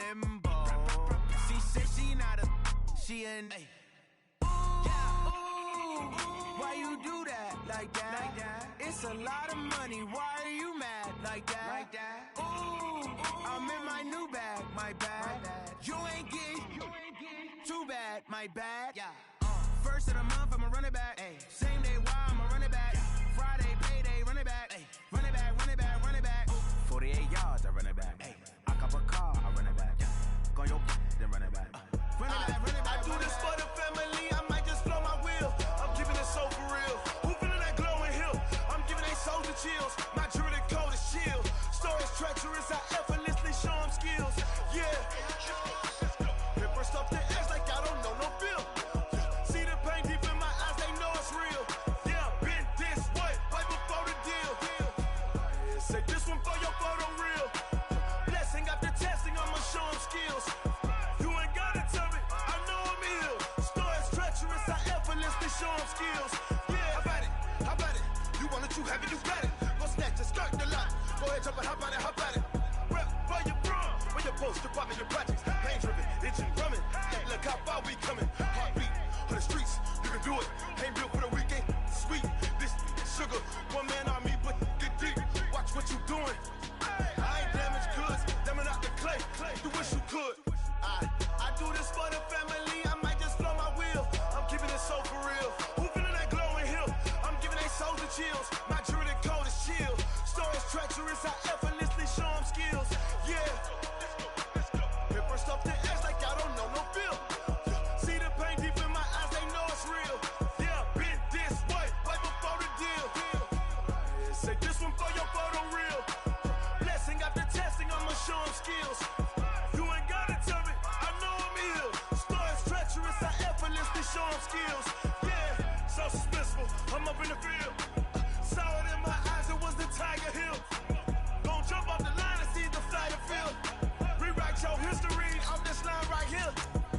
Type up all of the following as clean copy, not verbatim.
limbo. She said she not a, she an A. Why you do that like that? It's a lot of money. Why are you mad like that? Ooh, I'm in my new bag, my bad. You ain't getting too bad, my bad. First of the month, I'ma run it back. Same day, why I'ma run it back. Friday, payday, run it back. Run it back, run it back, run it back. 48 yards, I run it back. I cop a car, I run it back. Go your then run it back. Run it back, run it back. I do this for the family. I might just blow my wheel. I'm giving it so for real. Who feeling that glowing hill? I'm giving they soldier chills. My jewelry cold is chill. Stories treacherous. I effortlessly show them skills. Yeah. Paper stuff the edge like I don't know no feel. See the pain deep in my eyes. They know it's real. Yeah, been this way right before the deal. Say this one for your photo real. Blessing after testing. I'ma show them skills. You ain't gotta tell me. I know I'm ill. Stories treacherous. I effortlessly show them skills. Yeah, how about it? How about it? You want it, you have it, you got it. Go snatch it, skirt the lot. Go ahead, jump it, hop on it, hop on it. Rep where you from? Where your post, department, your projects. Pain driven, itching, drumming. Hey, look how far we coming. Heartbeat on the streets, you can do it. Ain't built for the weekend. Sweet, this sugar. One man army, but get deep. Watch what you doing. I ain't damaged goods, damn out the clay. You wish you could. I do this for the family. I might just blow my wheel. I'm keeping it so for real. Who feeling that glowing hill? I'm giving they soldier chills. My jewelry cold is chill. Stories treacherous. I effortlessly show them skills. Yeah. Paper stuff the edge like I don't know no feel. See the pain deep in my eyes. They know it's real. Yeah, been this way right before the deal. Say this one for your photo real. Blessing after testing. I'ma show them skills. You ain't gotta tell me. I know I'm ill. Stories treacherous. I effortlessly show them skills. Yeah, so suspenseful. I'm up in the field. Saw it in my eyes. It was the Tiger Hill. Gon' jump off the line and see the flight of field. Rewrite your history off this line right here.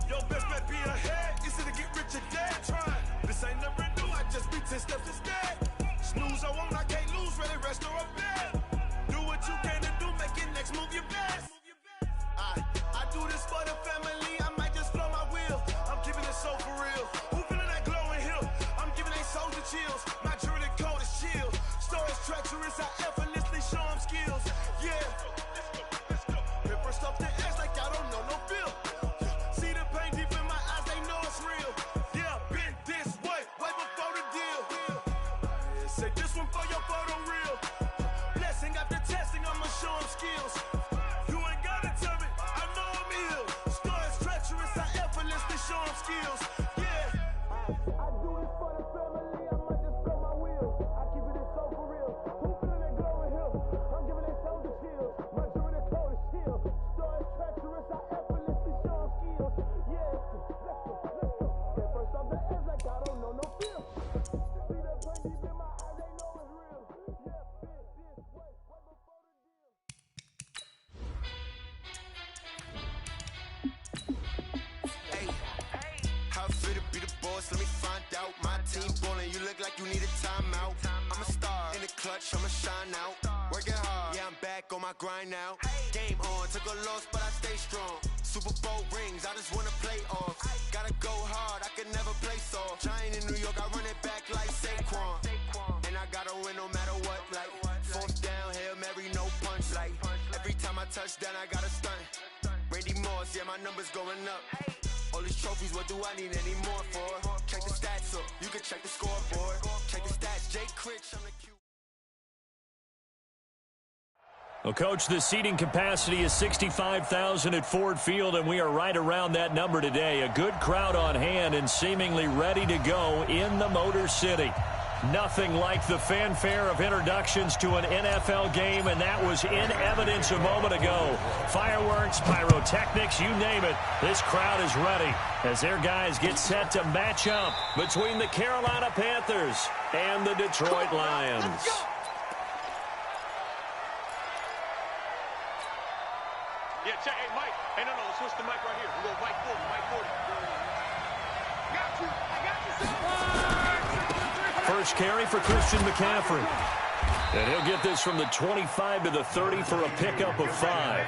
Your best bet be ahead. Easy to get rich or dead. Trying. This ain't never new. I just be 10 steps instead. Snooze I won't. I can't lose. Ready, rest or a bed. Do what you can to do. Make it next move your best. I do this for the family. I might just blow my wheel. I'm keeping it so for real. Who feeling that glowing hill? I'm giving they soldier chills. My jewelry cold is chill. Stories treacherous. I effortlessly show them skills. Yeah. Paper stuff the edge like I don't know no feel. See the pain deep in my eyes. They know it's real. Yeah, been this way right before the deal. Say this one for your photo real. Blessing after testing. I'ma show them skills. You ain't gotta tell me. I know I'm ill. Stories treacherous. I effortlessly show them skills. Yeah. I do this for the family. I might just blow my wheel. I keep it so for real. Who feeling that glowing hill? I'm giving they soldier chills. My jewelry cold is chill. Stories treacherous. I effortlessly show them skills. Yeah. Let's go. Get first off the edge like I don't know no feel. See that pain deep in my eyes. They know it's real. Yeah. Been this way right before the deal. Hey, how it feel to be the boss? Let me find out. My team ballin', you look like you need a timeout. I'm a star in the clutch, I'ma shine out. Working hard, yeah, I'm back on my grind now. Game on, took a loss, but I stay strong. Super Bowl rings, I just wanna play off. Gotta go hard, I can never play soft. Giant in New York, I run it back like Saquon. And I gotta win no matter what, like fourth down, Hail Mary, no punch. Like every time I touch down, I gotta stunt. Randy Moss, yeah, my numbers going up. All these trophies, what do I need any more for? Check the stats up, you can check the scoreboard. Check the stats, Jay Critch, I'm the Q. Well, Coach, the seating capacity is 65,000 at Ford Field, and we are right around that number today. A good crowd on hand and seemingly ready to go in the Motor City. Nothing like the fanfare of introductions to an NFL game, and that was in evidence a moment ago. Fireworks, pyrotechnics, you name it. This crowd is ready as their guys get set to match up between the Carolina Panthers and the Detroit Lions. Yeah, check. Hey, Mike. Hey, no, switch the mic right here. We go Mike 40, Mike 40. Got you. I got you, First carry for Christian McCaffrey. And he'll get this from the 25 to the 30 for a pickup of 5.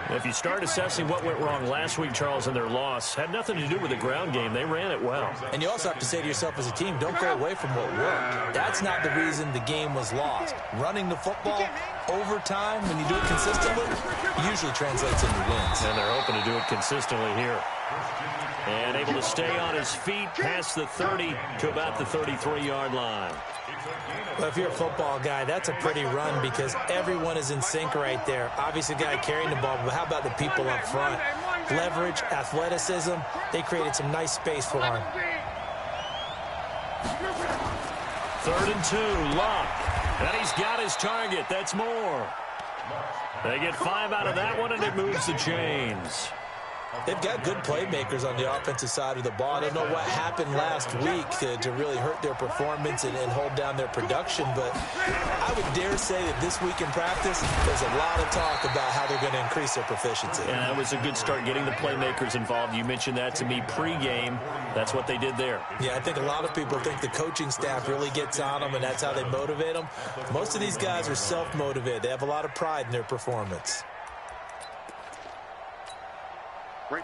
If you start assessing what went wrong last week, Charles, in their loss, had nothing to do with the ground game. They ran it well. And you also have to say to yourself as a team, don't go away from what worked. That's not the reason the game was lost. Running the football over time, when you do it consistently, usually translates into wins. And they're hoping to do it consistently here. And able to stay on his feet past the 30 to about the 33-yard line. Well, if you're a football guy, that's a pretty run because everyone is in sync right there. Obviously, the guy carrying the ball, but how about the people up front? Leverage, athleticism, they created some nice space for him. 3rd and 2, Luck. And he's got his target. That's more. They get 5 out of that one, and it moves the chains. They've got good playmakers on the offensive side of the ball. I don't know what happened last week to really hurt their performance and hold down their production, but I would dare say that this week in practice, there's a lot of talk about how they're going to increase their proficiency. Yeah, that was a good start getting the playmakers involved. You mentioned that to me pregame. That's what they did there. Yeah, I think a lot of people think the coaching staff really gets on them, and that's how they motivate them. Most of these guys are self-motivated. They have a lot of pride in their performance.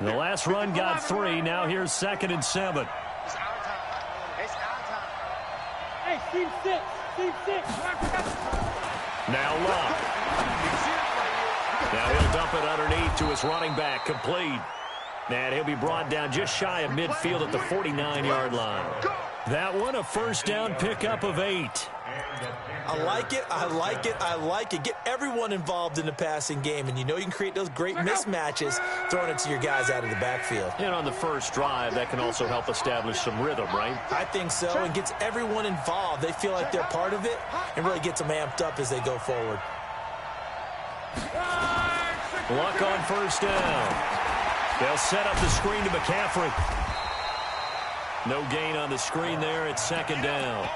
The last run got 3. Now here's 2nd and 7. It's our time. It's our time. Hey, team 6. Team 6. Now Luck. Now he'll dump it underneath to his running back. Complete. And he'll be brought down just shy of midfield at the 49-yard line. That one, a first down pickup of 8. I like it, I like it, I like it. Get everyone involved in the passing game, and you know you can create those great mismatches throwing it to your guys out of the backfield. And on the first drive, that can also help establish some rhythm, right? I think so, and gets everyone involved. They feel like they're part of it and really gets them amped up as they go forward. Luck on first down. They'll set up the screen to McCaffrey. No gain on the screen there. It's 2nd down.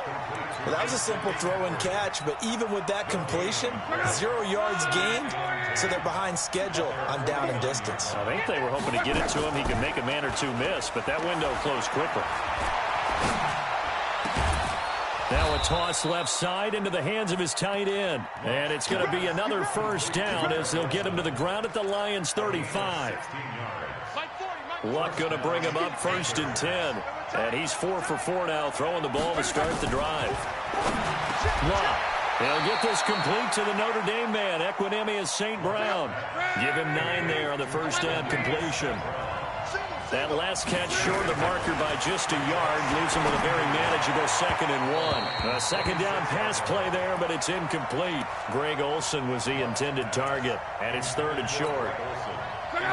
Well, that was a simple throw and catch, but even with that completion, 0 yards gained, so they're behind schedule on down and distance. I think they were hoping to get it to him. He could make a man or two miss, but that window closed quickly. Now a toss left side into the hands of his tight end. And it's going to be another first down as they'll get him to the ground at the Lions' 35. Luck going to bring him up 1st and 10. And he's 4 for 4 now, throwing the ball to start the drive. Luck. He'll get this complete to the Notre Dame man, Equinemius St. Brown. Give him 9 there on the first down completion. That last catch short of the marker by just a yard leaves him with a very manageable 2nd and 1. A 2nd down pass play there, but it's incomplete. Greg Olsen was the intended target, and it's 3rd and short.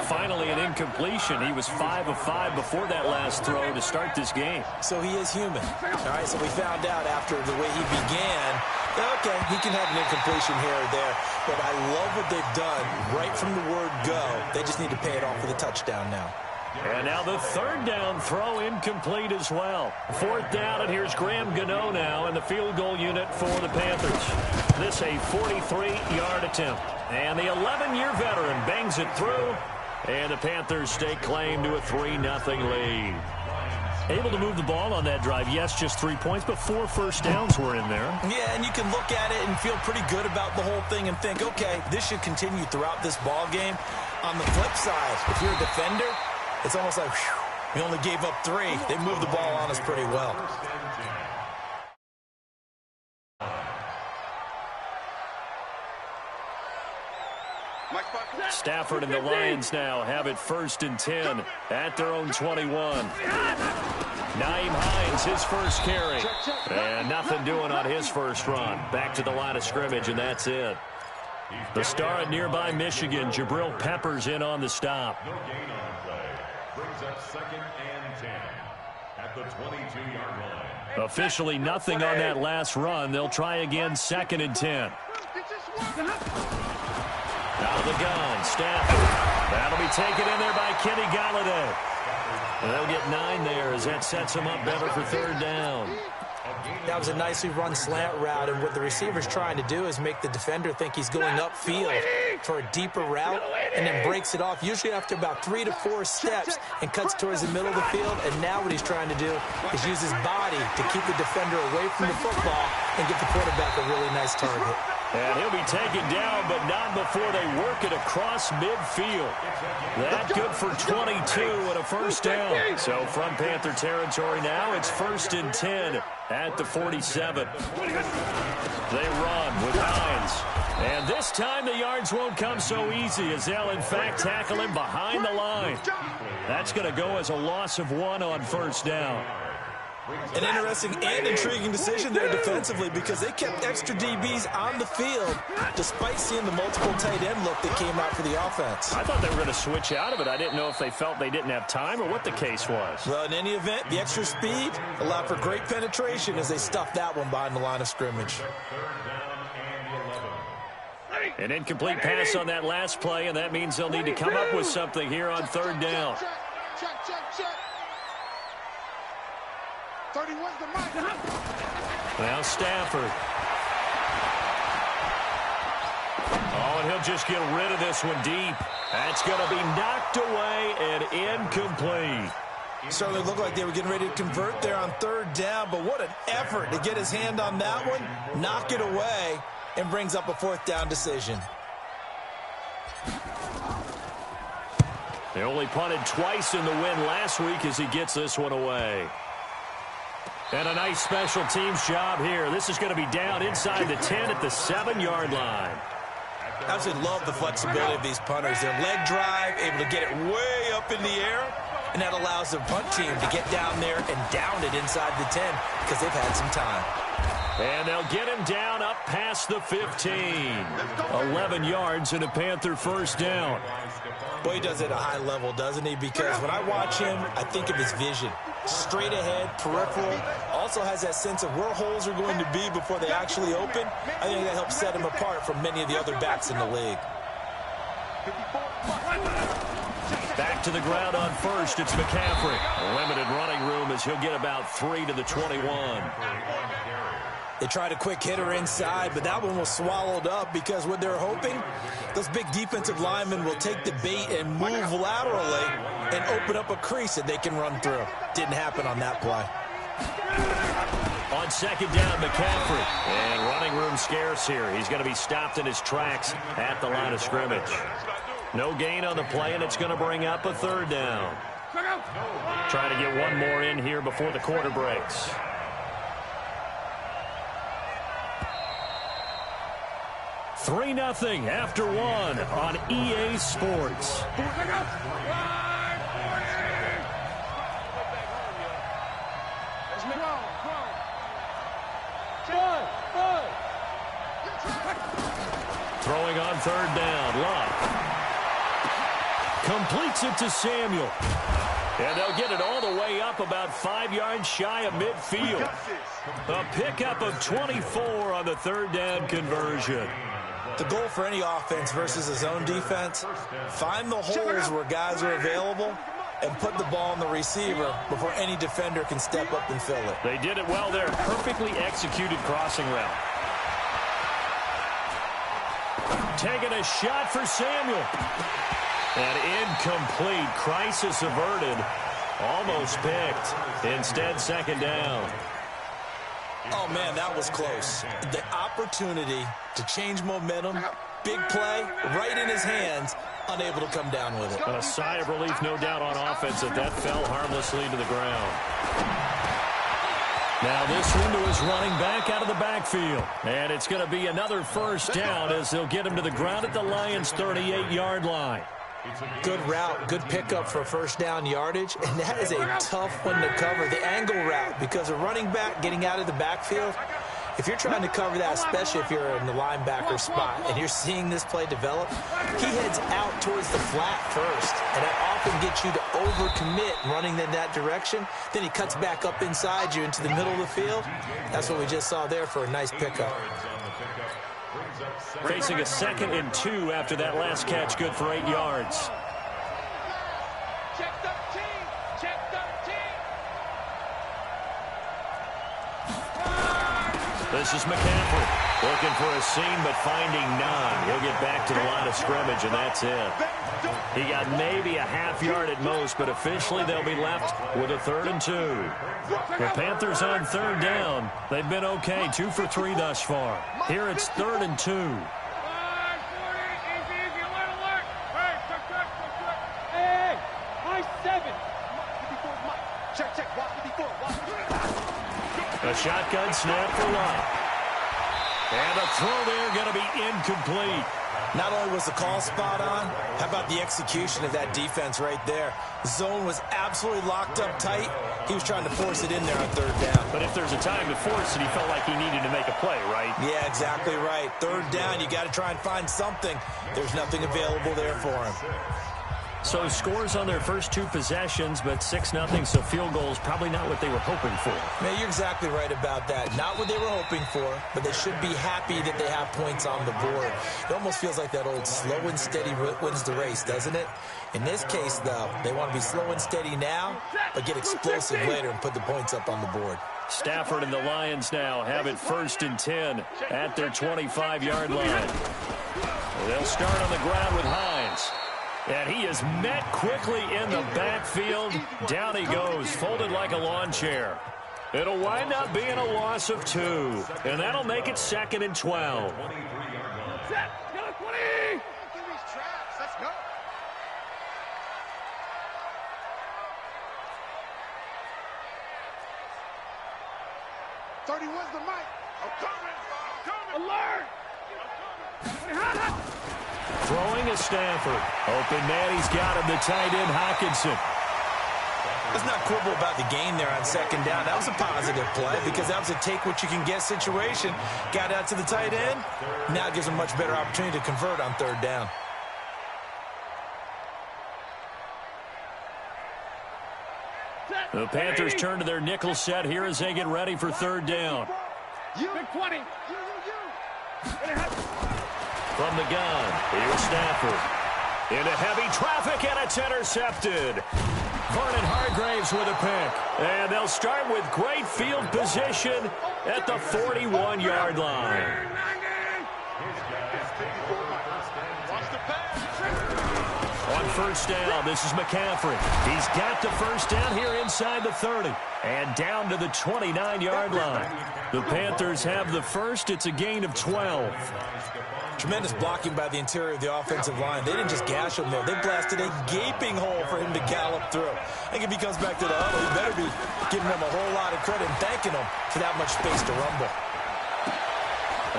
Finally, an incompletion. He was 5 of 5 before that last throw to start this game. So he is human. All right, so we found out after the way he began, okay, he can have an incompletion here or there, but I love what they've done right from the word go. They just need to pay it off with a touchdown now. And now the 3rd down throw incomplete as well. 4th down, and here's Graham Gano now in the field goal unit for the Panthers. This a 43-yard attempt. And the 11-year veteran bangs it through. And the Panthers stake claim to a 3-0 lead. Able to move the ball on that drive. Yes, just 3 points, but 4 first downs were in there. Yeah, and you can look at it and feel pretty good about the whole thing and think, okay, this should continue throughout this ball game. On the flip side, if you're a defender, it's almost like, whew, we only gave up 3. They moved the ball on us pretty well. Stafford and the Lions now have it 1st and 10 at their own 21. Naeem Hines, his first carry. And nothing doing on his first run. Back to the line of scrimmage, and that's it. The star at nearby Michigan, Jabril Peppers, in on the stop. No gain on play. Brings up 2nd and 10 at the 22-yard line. Officially nothing on that last run. They'll try again 2nd and 10. Out of the gun, Stafford. That'll be taken in there by Kenny Galladay. And they'll get 9 there as that sets him up better for 3rd down. That was a nicely run slant route, and what the receiver's trying to do is make the defender think he's going upfield for a deeper route and then breaks it off, usually after about 3 to 4 steps, and cuts towards the middle of the field. And now what he's trying to do is use his body to keep the defender away from the football and get the quarterback a really nice target. And he'll be taken down, but not before they work it across midfield. That good for 22 and a first down. So from Panther territory now, it's 1st and 10 at the 47. They run with Hines. And this time the yards won't come so easy as they'll, in fact, tackle him behind the line. That's going to go as a loss of 1 on first down. An interesting and intriguing decision there defensively because they kept extra DBs on the field despite seeing the multiple tight end look that came out for the offense. I thought they were going to switch out of it. I didn't know if they felt they didn't have time or what the case was. Well, in any event, the extra speed allowed for great penetration as they stuffed that one behind the line of scrimmage. An incomplete pass on that last play, and that means they'll need to come up with something here on 3rd down. Check. 31's the mic. Now Stafford. Oh, and he'll just get rid of this one deep. That's going to be knocked away and incomplete. Certainly looked like they were getting ready to convert there on 3rd down, but what an effort to get his hand on that one, knock it away, and brings up a 4th down decision. They only punted twice in the win last week as he gets this one away. And a nice special teams job here. This is going to be down inside the 10 at the 7-yard line. Absolutely love the flexibility of these punters. Their leg drive, able to get it way up in the air, and that allows the punt team to get down there and down it inside the 10 because they've had some time. And they'll get him down up past the 15. 11 yards and a Panther first down. Boy, he does it at a high level, doesn't he? Because when I watch him, I think of his vision. Straight ahead, peripheral. Also has that sense of where holes are going to be before they actually open. I think that helps set him apart from many of the other backs in the league. Back to the ground on first, it's McCaffrey. Limited running room as he'll get about 3 to the 21. They tried a quick hitter inside, but that one was swallowed up because what they're hoping, those big defensive linemen will take the bait and move laterally and open up a crease that they can run through. Didn't happen on that play. On 2nd down, McCaffrey. And running room scarce here. He's going to be stopped in his tracks at the line of scrimmage. No gain on the play, and it's going to bring up a 3rd down. Trying to get one more in here before the quarter breaks. Three 0 after 1 on EA Sports. Throwing on 3rd down, Love. Completes it to Samuel. And they'll get it all the way up about 5 yards shy of midfield. A pickup of 24 on the 3rd down conversion. The goal for any offense versus a zone defense, find the holes where guys are available and put the ball on the receiver before any defender can step up and fill it. They did it well there. Perfectly executed crossing route. Taking a shot for Samuel. And incomplete. Crisis averted. Almost picked. Instead, 2nd down. Oh, man, that was close. The opportunity to change momentum, big play, right in his hands, unable to come down with it. A sigh of relief, no doubt, on offense that fell harmlessly to the ground. Now this one to his running back out of the backfield. And it's going to be another first down as they'll get him to the ground at the Lions' 38-yard line. Good route, good pickup for first down yardage, and that is a tough one to cover. The angle route, because a running back getting out of the backfield, if you're trying to cover that, especially if you're in the linebacker spot and you're seeing this play develop, he heads out towards the flat first, and that often gets you to overcommit running in that direction. Then he cuts back up inside you into the middle of the field. That's what we just saw there for a nice pickup. Facing a 2nd and 2 after that last catch, good for 8 yards. Check 13. Check 13. This is McCaffrey. Looking for a seam, but finding none. He'll get back to the line of scrimmage, and that's it. He got maybe a half yard at most, but officially they'll be left with a 3rd and 2. The Panthers on 3rd down. They've been okay, 2 for 3 thus far. Here it's 3rd and 2. Hey, high 7. A shotgun snap for Lott. And a throw there going to be incomplete. Not only was the call spot on, how about the execution of that defense right there? The zone was absolutely locked up tight. He was trying to force it in there on 3rd down. But if there's a time to force it, he felt like he needed to make a play, right? Yeah, exactly right. 3rd down, you got to try and find something. There's nothing available there for him. So scores on their first 2 possessions, but 6-0, so field goals probably not what they were hoping for. Man, you're exactly right about that. Not what they were hoping for, but they should be happy that they have points on the board. It almost feels like that old slow and steady wins the race, doesn't it? In this case, though, they want to be slow and steady now, but get explosive later and put the points up on the board. Stafford and the Lions now have it 1st and 10 at their 25-yard line. They'll start on the ground with Hines. And he is met quickly in the backfield. Down he goes, folded like a lawn chair. It'll wind up being a loss of 2. And that'll make it 2nd and 12. Set, go 20. Let's go. "31's the mic. I'm coming. Alert. Throwing is Stafford. Open man, he's got him, the tight end, Hockenson. Let's not quibble about the gain there on 2nd down. That was a positive play because that was a take-what-you-can-get situation. Got out to the tight end. Now gives him a much better opportunity to convert on 3rd down. The Panthers turn to their nickel set here as they get ready for 3rd down. Big 20. From the gun, here's Stafford. Into heavy traffic, and it's intercepted. Vernon Hargraves with a pick. And they'll start with great field position at the 41-yard line. On 1st down, this is McCaffrey. He's got the 1st down here inside the 30. And down to the 29-yard line. The Panthers have the 1st. It's a gain of 12. Tremendous blocking by the interior of the offensive line. They didn't just gash him there. They blasted a gaping hole for him to gallop through. I think if he comes back to the huddle, he better be giving them a whole lot of credit and thanking them for that much space to rumble.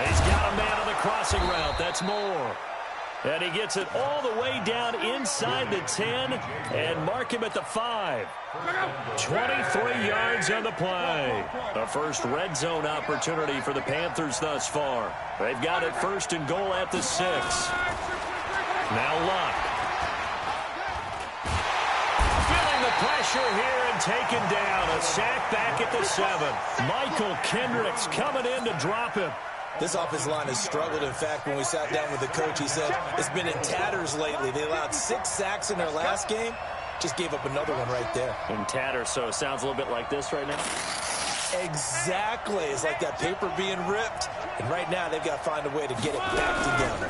He's got a man on the crossing route. That's Moore. And he gets it all the way down inside the 10 and mark him at the 5. 23 yards on the play. The first red zone opportunity for the Panthers thus far. They've got it 1st and goal at the 6. Now Luck. Feeling the pressure here and taken down. A sack back at the 7. Michael Kendricks coming in to drop him. This offensive line has struggled. In fact, when we sat down with the coach, he said it's been in tatters lately. They allowed 6 sacks in their last game. Just gave up another one right there. In tatters, so it sounds a little bit like this right now. Exactly. It's like that paper being ripped. And right now, they've got to find a way to get it back together.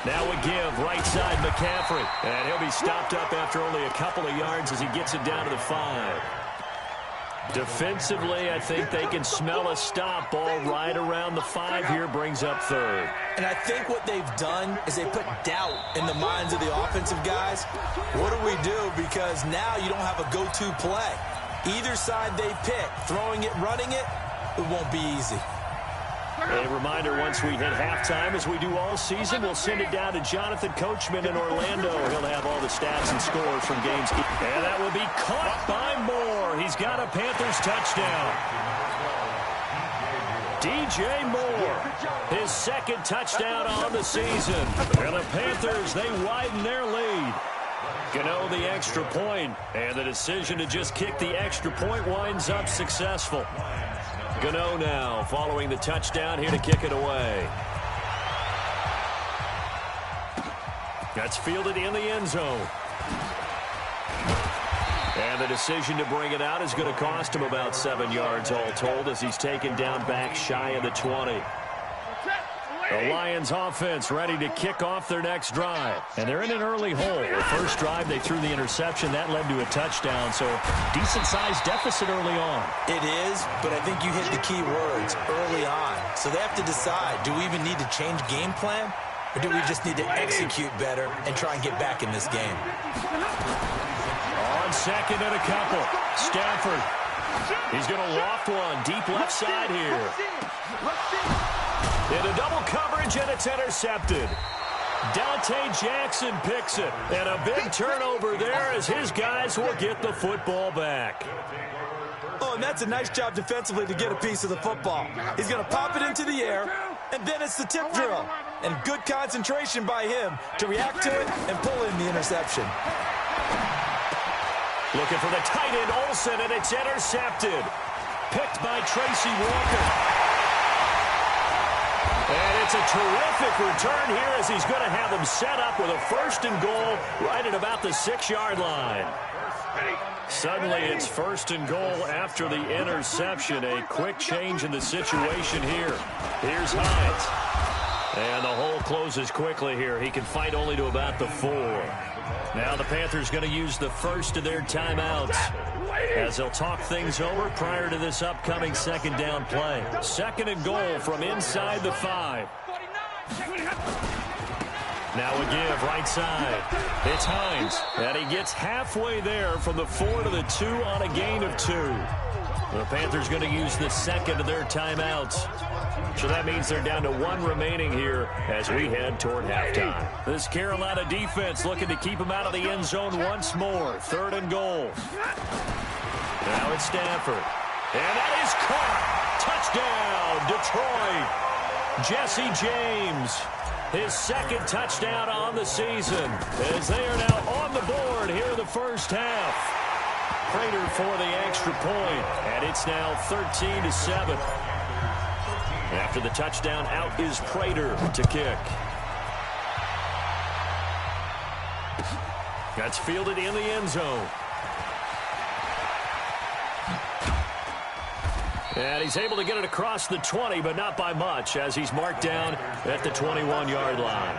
Now a give, right side McCaffrey. And he'll be stopped up after only a couple of yards as he gets it down to the 5. Defensively, I think they can smell a stop. Ball right around the 5 here, brings up 3rd. And I think what they've done is they put doubt in the minds of the offensive guys. What do we do? Because now you don't have a go-to play. Either side they pick, throwing it, running it, it won't be easy. A reminder, once we hit halftime, as we do all season, we'll send it down to Jonathan Coachman in Orlando. He'll have all the stats and scores from games. And that will be caught by Moore. He's got a Panthers touchdown. DJ Moore, his 2nd touchdown on the season. And the Panthers, they widen their lead. Gano the extra point, and the decision to just kick the extra point winds up successful. Gano now following the touchdown here to kick it away. That's fielded in the end zone. And the decision to bring it out is going to cost him about 7 yards all told as he's taken down back shy of the 20. The Lions offense ready to kick off their next drive. And they're in an early hole. The first drive, they threw the interception. That led to a touchdown, so decent-sized deficit early on. It is, but I think you hit the key words, early on. So they have to decide, do we even need to change game plan? Or do we just need to execute better and try and get back in this game? On second and a couple. Stafford. He's going to loft one deep left side here. In a double coverage, and it's intercepted. Dante Jackson picks it. And a big turnover there as his guys will get the football back. Oh, and that's a nice job defensively to get a piece of the football. He's going to pop it into the air, and then it's the tip drill. And good concentration by him to react to it and pull in the interception. Looking for the tight end, Olsen, and it's intercepted. Picked by Tracy Walker. And it's a terrific return here as he's going to have them set up with a 1st and goal right at about the 6-yard line. Suddenly it's 1st and goal after the interception. A quick change in the situation here. Here's Hines. And the hole closes quickly here. He can fight only to about the 4. Now the Panthers going to use the first of their timeouts as they'll talk things over prior to this upcoming 2nd down play. 2nd and goal from inside the 5. Now a give right side. It's Hines, and he gets halfway there from the 4 to the 2 on a gain of 2. The Panthers going to use the 2nd of their timeouts. So that means they're down to 1 remaining here as we head toward halftime. This Carolina defense looking to keep them out of the end zone once more. 3rd and goal. Now it's Stafford. And that is caught. Touchdown, Detroit. Jesse James. His 2nd touchdown on the season as they are now on the board here in the first half. Prater for the extra point, and it's now 13-7. After the touchdown, out is Prater to kick. That's fielded in the end zone. And he's able to get it across the 20, but not by much, as he's marked down at the 21-yard line.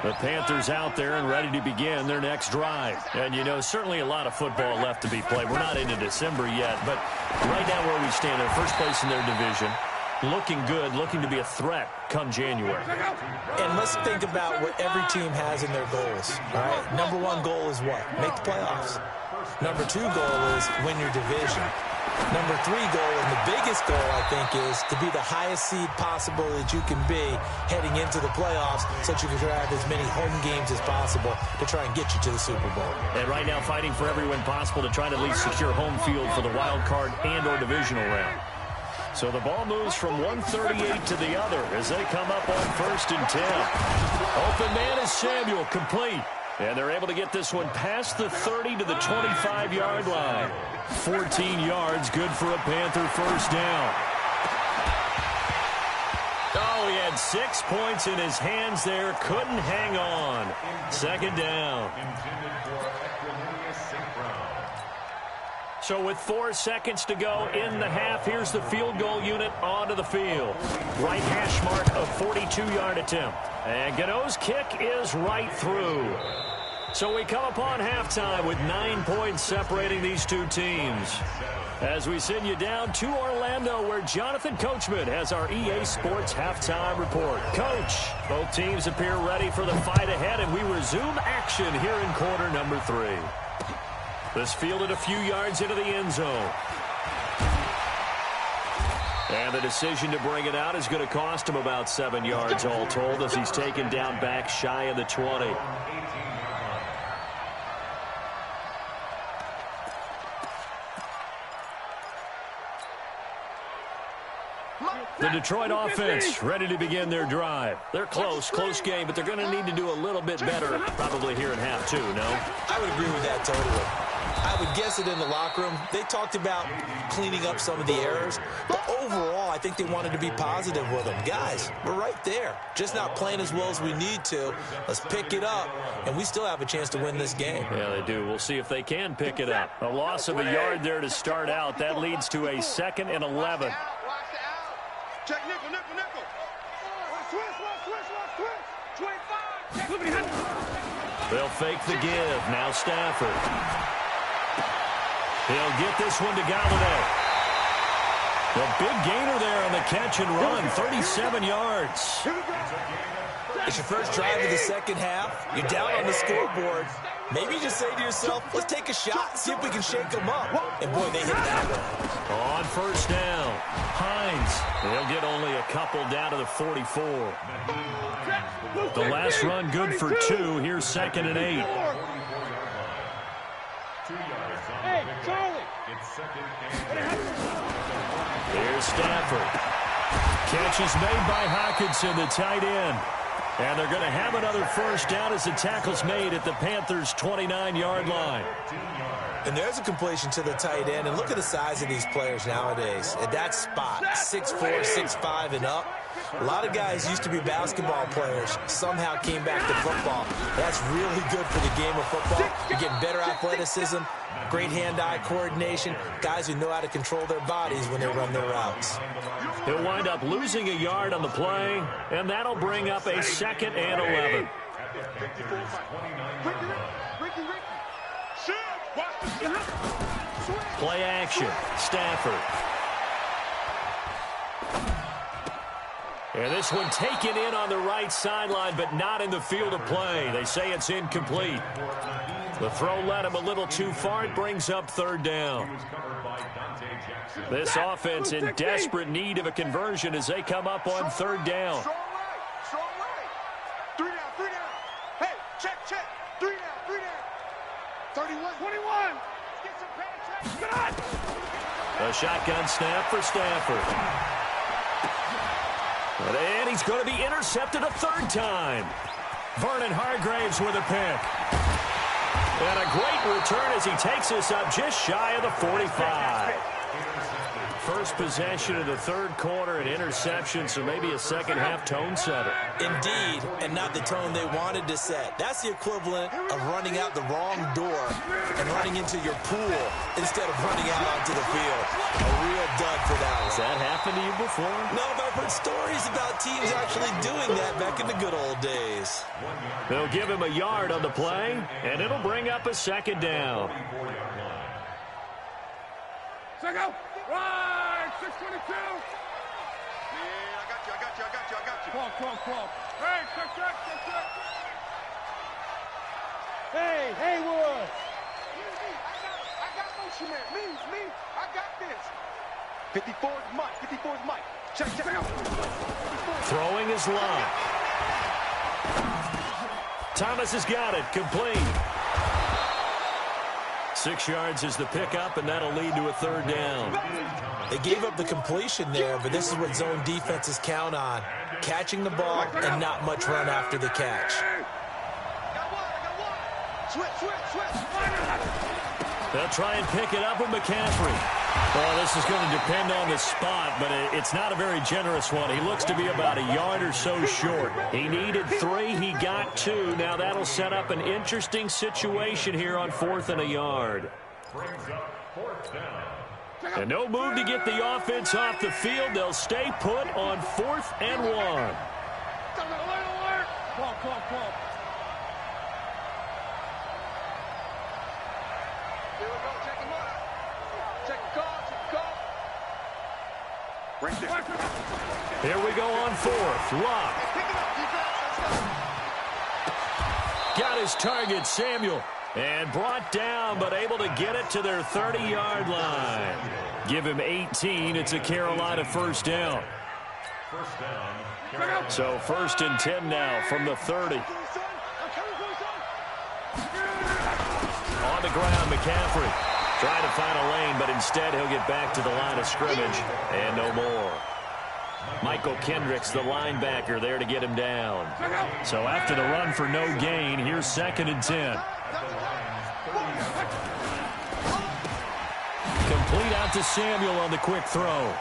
The Panthers out there and ready to begin their next drive. And, you know, certainly a lot of football left to be played. We're not into December yet, but right now where we stand, in first place in their division, looking good, looking to be a threat come January. And let's think about what every team has in their goals, all right? Number 1 goal is what? Make the playoffs. Number 2 goal is win your division. Number 3 goal, and the biggest goal, I think, is to be the highest seed possible that you can be heading into the playoffs so that you can have as many home games as possible to try and get you to the Super Bowl. And right now fighting for every win possible to try to at least secure home field for the wild card and or divisional round. So the ball moves from 138 to the other as they come up on 1st and 10. Open man is Samuel, complete. And they're able to get this one past the 30 to the 25-yard line. 14 yards, good for a Panther first down. Oh, he had 6 points in his hands there. Couldn't hang on. 2nd down. So with 4 seconds to go in the half, here's the field goal unit onto the field. Right hash mark, a 42-yard attempt. And Gano's kick is right through. So we come upon halftime with 9 points separating these two teams. As we send you down to Orlando, where Jonathan Coachman has our EA Sports halftime report. Coach, both teams appear ready for the fight ahead, and we resume action here in quarter number 3. This fielded a few yards into the end zone. And the decision to bring it out is going to cost him about 7 yards all told as he's taken down back shy of the 20. The Detroit offense ready to begin their drive. They're close game, but they're going to need to do a little bit better probably here in half 2, no? I would agree with that totally. I would guess it in the locker room. They talked about cleaning up some of the errors, but overall, I think they wanted to be positive with them. Guys, we're right there. Just not playing as well as we need to. Let's pick it up, and we still have a chance to win this game. Yeah, they do. We'll see if they can pick it up. A loss of a yard there to start out. That leads to a 2nd and 11. Check nickel, nickel, nickel. Switch. 25. They'll fake the give. Now Stafford. He'll get this one to Galladay. The big gainer there on the catch and run, 37 yards. It's your first drive of the second half. You're down on the scoreboard. Maybe you just say to yourself, let's take a shot, see if we can shake them up. And, boy, they hit that one. On first down, Hines. They'll get only a couple down to the 44. The last run good for 2. Here's 2nd and 8. Hey, Charlie. Here's Stafford. Catch is made by Hockenson, the tight end. And they're going to have another first down as the tackle's made at the Panthers' 29-yard line. And there's a completion to the tight end. And look at the size of these players nowadays. At that spot, 6'4", 6'5", and up. A lot of guys used to be basketball players, somehow came back to football. That's really good for the game of football. You're getting better athleticism, great hand-eye coordination, guys who know how to control their bodies when they run their routes. He'll wind up losing a yard on the play, and that'll bring up a 2nd and 11. Play action, Stafford. And this one taken in on the right sideline, but not in the field of play. They say it's incomplete. The throw led him a little too far. It brings up 3rd down. This offense in desperate need of a conversion as they come up on 3rd down. Strong right. 3 down. Hey, check. 3 down. 31. 21. Get some pass. A shotgun snap for Stafford. And he's going to be intercepted a 3rd time. Vernon Hargraves with a pick. And a great return as he takes us up just shy of the 45. First possession of the 3rd quarter, an interception, so maybe a second-half tone setter. Indeed, and not the tone they wanted to set. That's the equivalent of running out the wrong door and running into your pool instead of running out onto the field. A real dud for that one. Has that happened to you before? No, but I've heard stories about teams actually doing that back in the good old days. They'll give him a yard on the play, and it'll bring up a 2nd down. Second. Right, 622. Yeah, I got you. Call. Hey, check. Hey, Haywood. I got motion man. Me. I got this. 54's Mike. Check. Throwing his line. Thomas has got it. Complete. 6 yards is the pickup, and that'll lead to a 3rd down. They gave up the completion there, but this is what zone defenses count on. Catching the ball and not much run after the catch. Switch. They'll try and pick it up with McCaffrey. Well, this is going to depend on the spot, but it's not a very generous one. He looks to be about a yard or so short. He needed 3. He got 2. Now that'll set up an interesting situation here on 4th and a yard. And no move to get the offense off the field. They'll stay put on 4th and 1. Call. Here we go. Check him out. Check the call. Right there. Here we go on 4th. Lock. Pick it up. Let's go. Got his target, Samuel. And brought down, but able to get it to their 30-yard line. Give him 18. It's a Carolina first down. So 1st and 10 now from the 30. On the ground, McCaffrey. Trying to find a lane, but instead he'll get back to the line of scrimmage. And no more. Michael Kendricks, the linebacker, there to get him down. So after the run for no gain, here's 2nd and 10. Complete out to Samuel on the quick throw.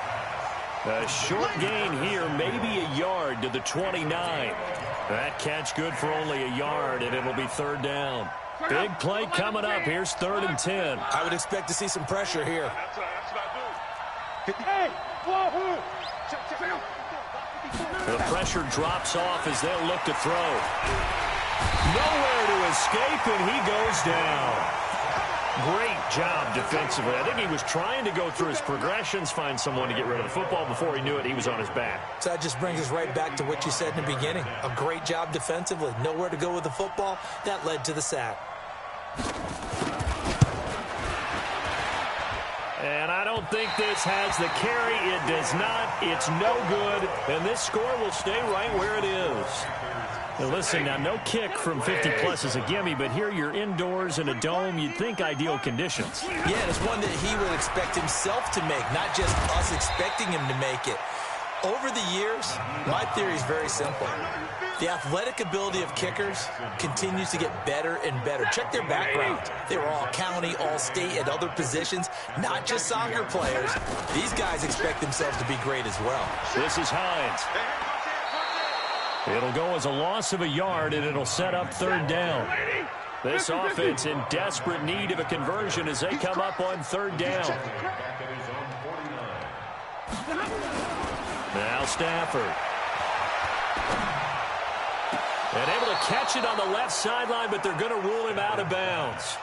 A short gain here, maybe a yard to the 29. That catch good for only a yard, and it'll be 3rd down. Big play coming up. Here's 3rd and 10. I would expect to see some pressure here. That's what I do. Hey, Wahoo! The pressure drops off as they'll look to throw. Nowhere to escape, and he goes down. Great job defensively. I think he was trying to go through his progressions, find someone to get rid of the football. Before he knew it, he was on his back. So that just brings us right back to what you said in the beginning. A great job defensively. Nowhere to go with the football. That led to the sack. And I don't think this has the carry. It does not. It's no good. And this score will stay right where it is. Now listen, now no kick from 50-plus is a gimme, but here you're indoors in a dome. You'd think ideal conditions. Yeah, and it's one that he would expect himself to make, not just us expecting him to make it. Over the years, my theory is very simple. The athletic ability of kickers continues to get better and better. Check their background. They were all county, all state, at other positions, not just soccer players. These guys expect themselves to be great as well. This is Hines. It'll go as a loss of a yard, and it'll set up third down. This offense in desperate need of a conversion as they come up on third down. Now Stafford. And able to catch it on the left sideline, but they're going to rule him out of bounds.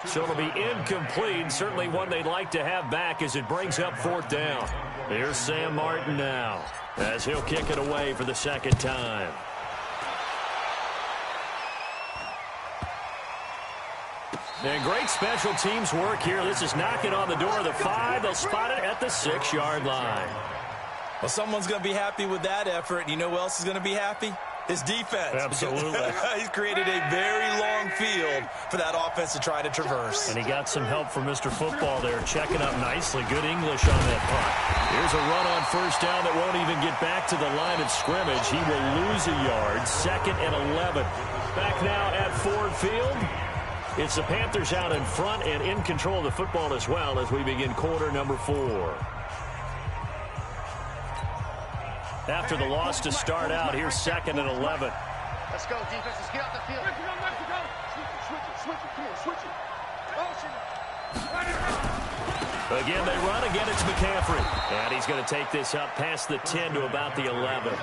So it'll be incomplete. Certainly one they'd like to have back as it brings up fourth down. Here's Sam Martin now, as he'll kick it away for the second time. And great special teams work here. This is knocking on the door of the 5. They'll spot it at the 6-yard line. Well, someone's going to be happy with that effort. You know who else is going to be happy? His defense. Absolutely. He's created a very long field for that offense to try to traverse. And he got some help from Mr. Football there, checking up nicely. Good English on that punt. Here's a run on first down that won't even get back to the line of scrimmage. He will lose a yard. 2nd and 11. Back now at Ford Field. It's the Panthers out in front and in control of the football as well as we begin quarter number 4. After the loss to start out, here's 2nd and 11. Let's go, defense. Let's get off the field. Switch it. Come on, switch it. Again, they run. Again, it's McCaffrey. And he's going to take this up past the 10 to about the 11.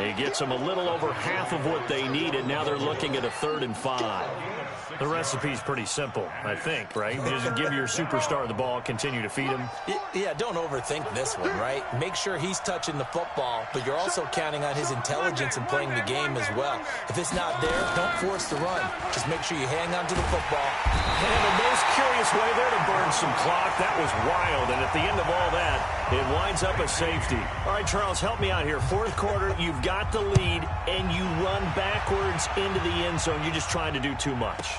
He gets them a little over half of what they needed. Now they're looking at a 3rd and 5. The recipe's pretty simple, I think, right? Just give your superstar the ball, continue to feed him. Yeah, don't overthink this one, right? Make sure he's touching the football, but you're also counting on his intelligence in playing the game as well. If it's not there, don't force the run. Just make sure you hang on to the football. And the most curious way there to burn some clock. That was wild, and at the end of all that, it winds up a safety. All right, Charles, help me out here. 4th quarter, you've got the lead, and you run backwards into the end zone. You're just trying to do too much.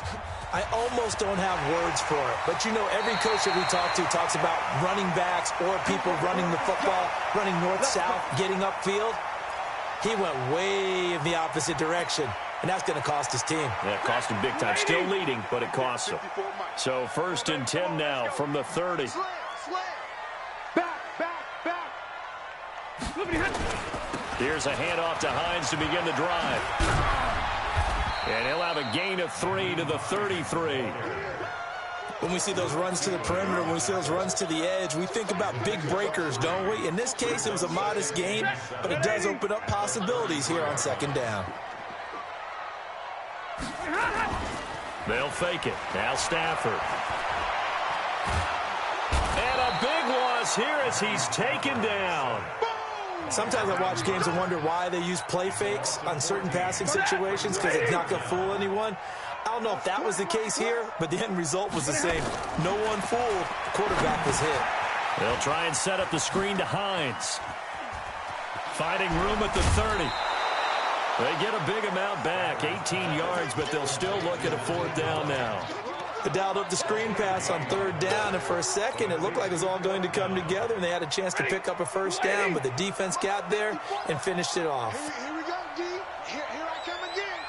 I almost don't have words for it, but you know, every coach that we talk to talks about running backs or people running the football, running north-south, getting upfield. He went way in the opposite direction, and that's going to cost his team. Yeah, it cost him big time. Still leading, but it costs him. So 1st and 10 now from the 30. Back. Here's a handoff to Hines to begin the drive. And he'll have a gain of 3 to the 33. When we see those runs to the perimeter, when we see those runs to the edge, we think about big breakers, don't we? In this case, it was a modest gain, but it does open up possibilities here on 2nd down. They'll fake it. Now Stafford. And a big loss here as he's taken down. Sometimes I watch games and wonder why they use play fakes on certain passing situations because it's not going to fool anyone. I don't know if that was the case here, but the end result was the same. No one fooled. The quarterback was hit. They'll try and set up the screen to Hines. Finding room at the 30. They get a big amount back, 18 yards, but they'll still look at a 4th down now. They dialed up the screen pass on 3rd down, and for a second, it looked like it was all going to come together, and they had a chance to pick up a 1st down, but the defense got there and finished it off. Here we go, D. Here I come again.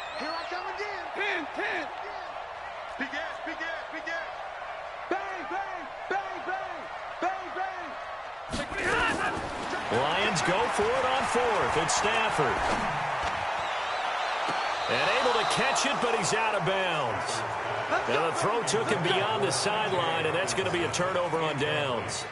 10. Big ass. Bang. Lions go for it on 4th. It's Stafford. And able to catch it, but he's out of bounds. Now the throw took him beyond the sideline, and that's going to be a turnover on downs.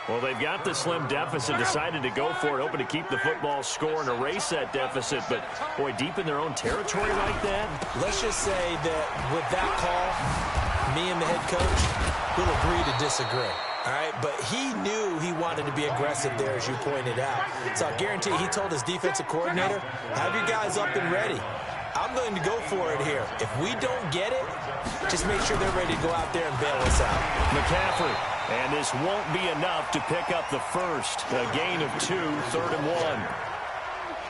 Well, they've got the slim deficit, decided to go for it, hoping to keep the football score and erase that deficit. But, boy, deep in their own territory like that. Let's just say that with that call, me and the head coach will agree to disagree. All right, but he knew he wanted to be aggressive there, as you pointed out. So I guarantee he told his defensive coordinator, have your guys up and ready. I'm going to go for it here. If we don't get it, just make sure they're ready to go out there and bail us out. McCaffrey, and this won't be enough to pick up the first. A gain of 2, 3rd and 1.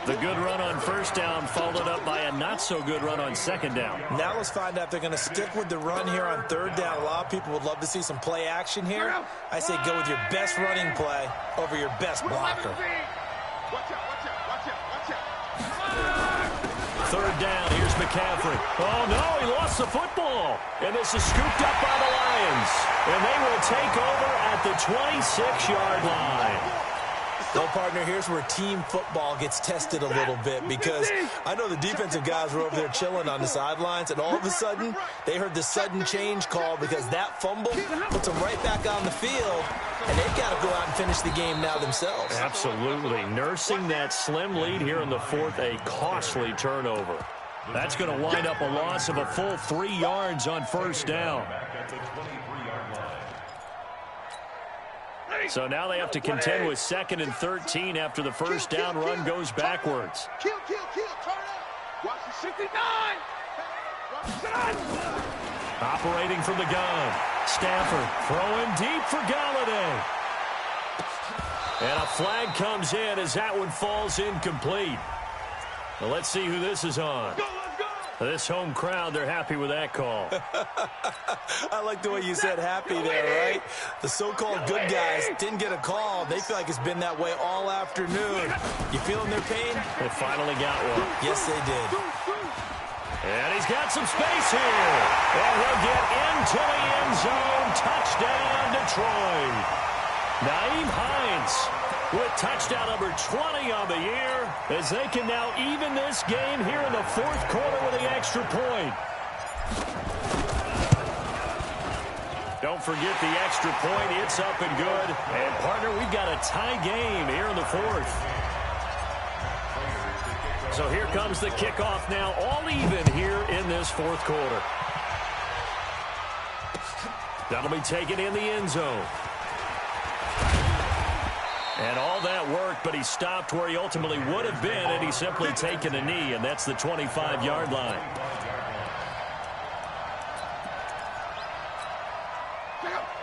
The good run on first down followed up by a not-so-good run on second down. Now let's find out if they're going to stick with the run here on 3rd down. A lot of people would love to see some play action here. I say go with your best running play over your best blocker. Watch out, watch out, watch out, watch out. 3rd down, here's McCaffrey. Oh, no, he lost the football. And this is scooped up by the Lions. And they will take over at the 26-yard line. Well, partner, here's where team football gets tested a little bit, because I know the defensive guys were over there chilling on the sidelines, and all of a sudden they heard the sudden change call because that fumble puts them right back on the field, and they've got to go out and finish the game now themselves. Absolutely. Nursing that slim lead here in the 4th, a costly turnover. That's going to wind up a loss of a full 3 yards on first down. So now they have to contend with 2nd and 13 after the first down run goes backwards. Kill, turn up. Watch the 69. Operating from the gun. Stafford throwing deep for Galladay. And a flag comes in as that one falls incomplete. Well, let's see who this is on. This home crowd, they're happy with that call. I like the way you said happy there, right? The so-called good guys didn't get a call. They feel like it's been that way all afternoon. You feeling their pain? They finally got one. Yes, they did. And he's got some space here. And he'll get into the end zone. Touchdown, Detroit. Nyheim Hines with touchdown number 20 on the year, as they can now even this game here in the 4th quarter with the extra point. Don't forget the extra point. It's up and good. And, partner, we've got a tie game here in the 4th. So here comes the kickoff now, all even here in this 4th quarter. That'll be taken in the end zone. And all that worked, but he stopped where he ultimately would have been, and he's simply taken a knee, and that's the 25-yard line.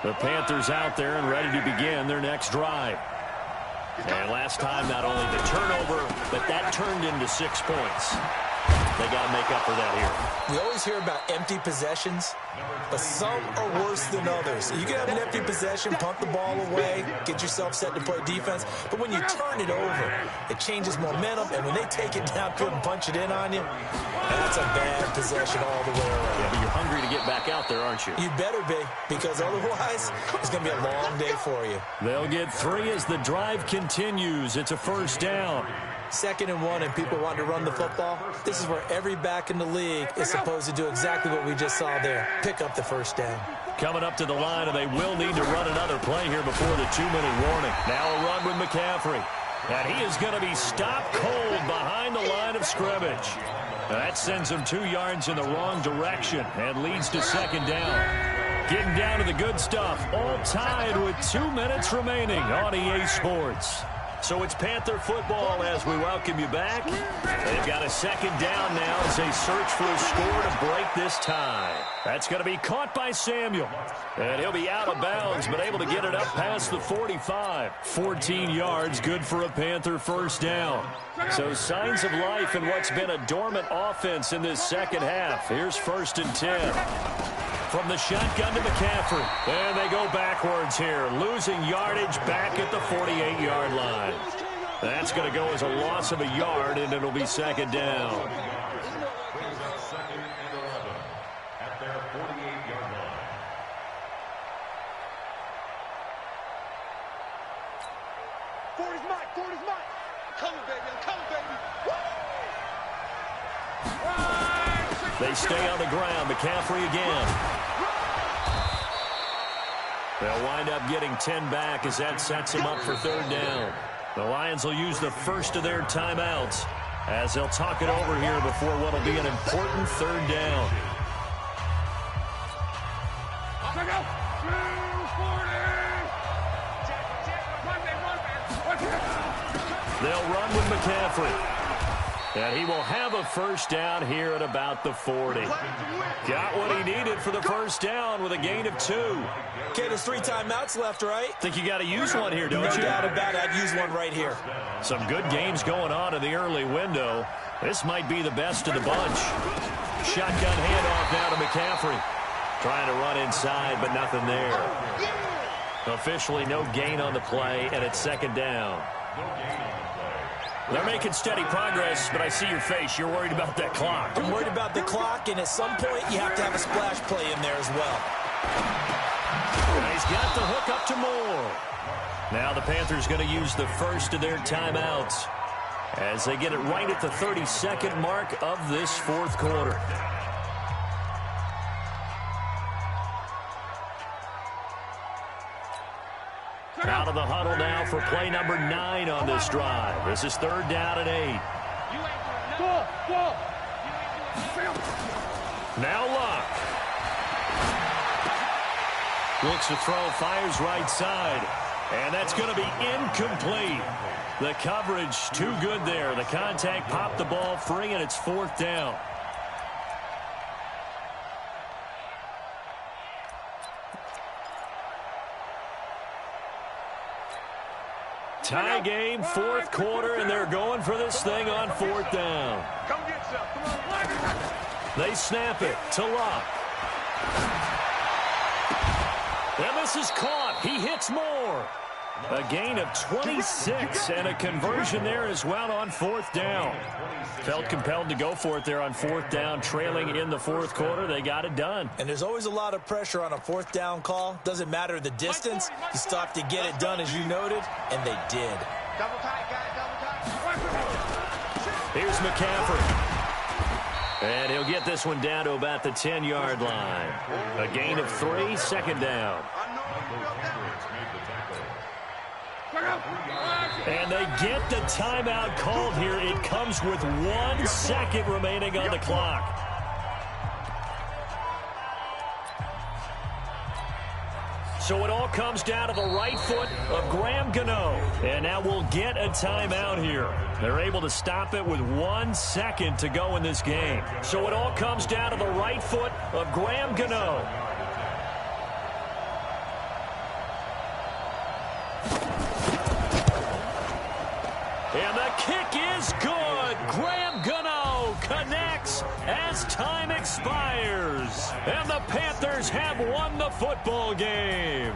The Panthers out there and ready to begin their next drive. And last time, not only the turnover, but that turned into 6 points. They got to make up for that here. We always hear about empty possessions, but some are worse than others. You can have an empty possession, punt the ball away, get yourself set to play defense, but when you turn it over, it changes momentum, and when they take it downfield and punch it in on you, that's a bad possession all the way around. Yeah, but you're hungry to get back out there, aren't you? You better be, because otherwise, it's going to be a long day for you. They'll get 3 as the drive continues. It's a first down. 2nd and 1, and people want to run the football. This is where every back in the league is supposed to do exactly what we just saw there. Pick up the first down. Coming up to the line, and they will need to run another play here before the 2-minute warning. Now a run with McCaffrey. And he is going to be stopped cold behind the line of scrimmage. That sends him 2 yards in the wrong direction and leads to 2nd down. Getting down to the good stuff. All tied with 2 minutes remaining on EA Sports. So it's Panther football as we welcome you back. They've got a 2nd down now as they search for a score to break this tie. That's going to be caught by Samuel. And he'll be out of bounds, but able to get it up past the 45. 14 yards, good for a Panther first down. So signs of life in what's been a dormant offense in this second half. Here's 1st and 10. From the shotgun to McCaffrey. And they go backwards here, losing yardage back at the 48-yard line. That's going to go as a loss of a yard, and it'll be 2nd down. Brings up 2nd and 11 at their 48-yard line. Forty's mine. I'm coming, baby. Woo! They stay on the ground. McCaffrey again. They'll wind up getting 10 back as that sets them up for third down. The Lions will use the first of their timeouts as they'll talk it over here before what will be an important third down. They'll run with McCaffrey. And he will have a first down here at about the 40. Got what he needed for the first down with a gain of 2. Okay, there's 3 timeouts left, right? Think you got to use one here, don't you? No doubt about it. I'd use one right here. Some good games going on in the early window. This might be the best of the bunch. Shotgun handoff now to McCaffrey. Trying to run inside, but nothing there. Officially no gain on the play, and it's second down. They're making steady progress, but I see your face. You're worried about that clock. I'm worried about the clock, and at some point, you have to have a splash play in there as well. And he's got the hook up to Moore. Now the Panthers going to use the first of their timeouts as they get it right at the 32nd mark of this fourth quarter. Out of the huddle now for play number 9 on this drive. This is third down and 8. Now Luck. Looks to throw, fires right side. And that's going to be incomplete. The coverage too good there. The contact popped the ball free, and it's fourth down. Tie game, fourth quarter, and they're going for this thing on fourth down. Come get some. Come on. They snap it to Luck. And this is caught. He hits Moore. A gain of 26 and a conversion there as well on fourth down. Felt compelled to go for it there on fourth down, trailing in the fourth quarter. They got it done. And there's always a lot of pressure on a fourth down call. Doesn't matter the distance. You stop to get it done, as you noted, and they did. Double tight, guys. Double tight. Here's McCaffrey. And he'll get this one down to about the 10-yard line. A gain of 3, second down. And they get the timeout called here. It comes with 1 second remaining on the clock. So it all comes down to the right foot of Graham Gano. And now we'll get a timeout here. They're able to stop it with 1 second to go in this game. So it all comes down to the right foot of Graham Gano. And the kick is good. Graham Gano connects as time expires. And the Panthers have won the football game.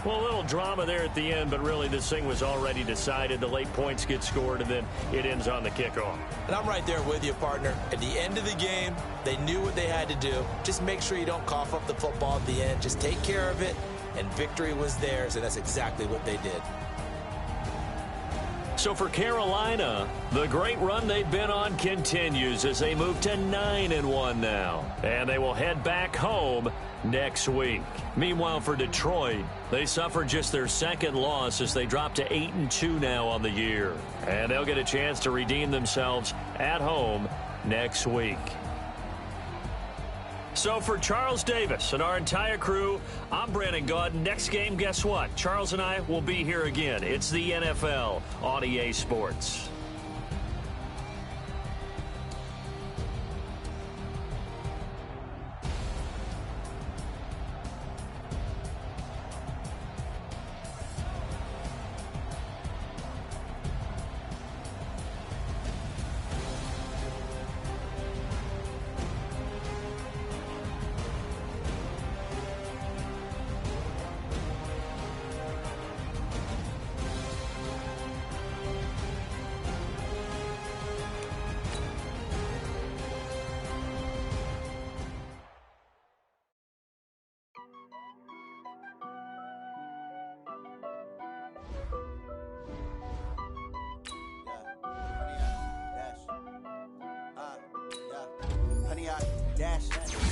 Well, a little drama there at the end, but really this thing was already decided. The late points get scored, and then it ends on the kickoff. And I'm right there with you, partner. At the end of the game, they knew what they had to do. Just make sure you don't cough up the football at the end. Just take care of it, and victory was theirs, and that's exactly what they did. So for Carolina, the great run they've been on continues as they move to 9-1 now. And they will head back home next week. Meanwhile, for Detroit, they suffered just their second loss as they drop to 8-2 now on the year. And they'll get a chance to redeem themselves at home next week. So for Charles Davis and our entire crew, I'm Brandon Gaudin. Next game, guess what? Charles and I will be here again. It's the NFL on EA Sports. Dash.